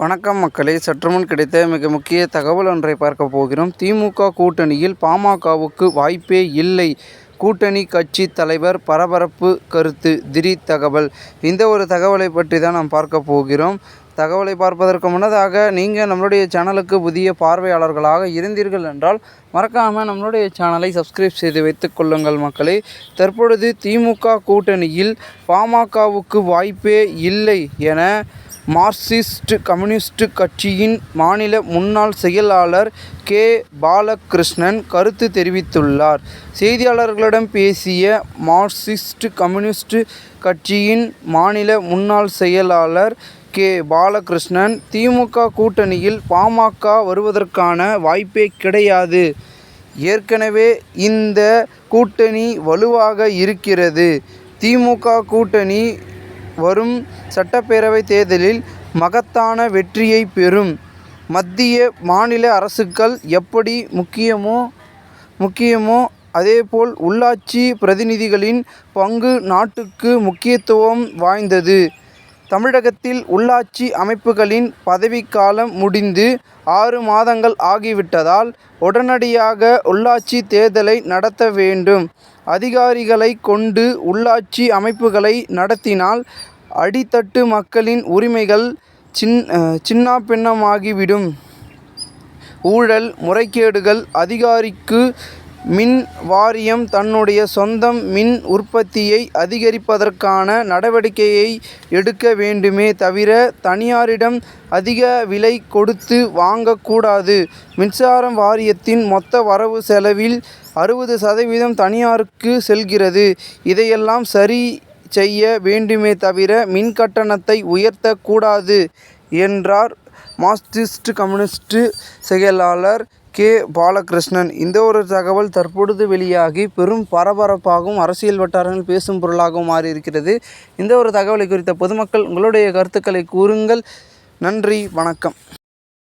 வணக்கம் மக்களே, சற்றுமுன் கிடைத்த மிக முக்கிய தகவல் ஒன்றை பார்க்க போகிறோம். திமுக கூட்டணியில் பாமகவுக்கு வாய்ப்பே இல்லை. கூட்டணி கட்சி தலைவர் பரபரப்பு கருத்து. திடீர் தகவல். இந்த ஒரு தகவலை பற்றி தான் நாம் பார்க்க போகிறோம். தகவலை பார்ப்பதற்கு முன்னதாக நீங்கள் நம்மளுடைய சேனலுக்கு புதிய பார்வையாளர்களாக இருந்தீர்கள் என்றால் மறக்காமல் நம்மளுடைய சேனலை சப்ஸ்கிரைப் செய்து வைத்துக் கொள்ளுங்கள் மக்களே. தற்பொழுது திமுக கூட்டணியில் பாமகவுக்கு வாய்ப்பே இல்லை என மார்க்சிஸ்ட் கம்யூனிஸ்ட் கட்சியின் மாநில முன்னாள் செயலாளர் கே. பாலகிருஷ்ணன் கருத்து தெரிவித்துள்ளார். செய்தியாளர்களிடம் பேசிய மார்க்சிஸ்ட் கம்யூனிஸ்ட் கட்சியின் மாநில முன்னாள் செயலாளர் கே. பாலகிருஷ்ணன், திமுக கூட்டணியில் பாமக வருவதற்கான வாய்ப்பே கிடையாது. ஏற்கனவே இந்த கூட்டணி வலுவாக இருக்கிறது. திமுக கூட்டணி வரும் சட்டப்பேரவை தேர்தலில் மகத்தான வெற்றியை பெறும். மத்திய மாநில அரசுகள் எப்படி முக்கியமோ அதேபோல் உள்ளாட்சி பிரதிநிதிகளின் பங்கு நாட்டுக்கு முக்கியத்துவம் வாய்ந்தது. தமிழகத்தில் உள்ளாட்சி அமைப்புகளின் பதவிக்காலம் முடிந்து 6 மாதங்கள் ஆகிவிட்டதால் உடனடியாக உள்ளாட்சி தேர்தலை நடத்த வேண்டும். அதிகாரிகளை கொண்டு உள்ளாட்சி அமைப்புகளை நடத்தினால் அடித்தட்டு மக்களின் உரிமைகள் சின்னாபின்னமாகிவிடும். ஊழல், முறைகேடுகள் அதிகரிக்கு மின் வாரியம் தன்னுடைய சொந்த மின் உற்பத்தியை அதிகரிப்பதற்கான நடவடிக்கையை எடுக்க வேண்டுமே தவிர தனியாரிடம் அதிக விலை கொடுத்து வாங்கக்கூடாது. மின்சார வாரியத்தின் மொத்த வரவு செலவில் 60% தனியாருக்கு செல்கிறது. இதையெல்லாம் சரி செய்ய வேண்டுமே தவிர மின் கட்டணத்தை உயர்த்த கூடாது என்றார் மார்க்சிஸ்ட் கம்யூனிஸ்ட் செயலாளர் கே. பாலகிருஷ்ணன். இந்த ஒரு தகவல் தற்பொழுது வெளியாகி பெரும் பரபரப்பாகவும் அரசியல் வட்டாரங்கள் பேசும் பொருளாகவும் மாறியிருக்கிறது. இந்த ஒரு தகவலை குறித்த பொதுமக்கள் உங்களுடைய கருத்துக்களை கூறுங்கள். நன்றி, வணக்கம்.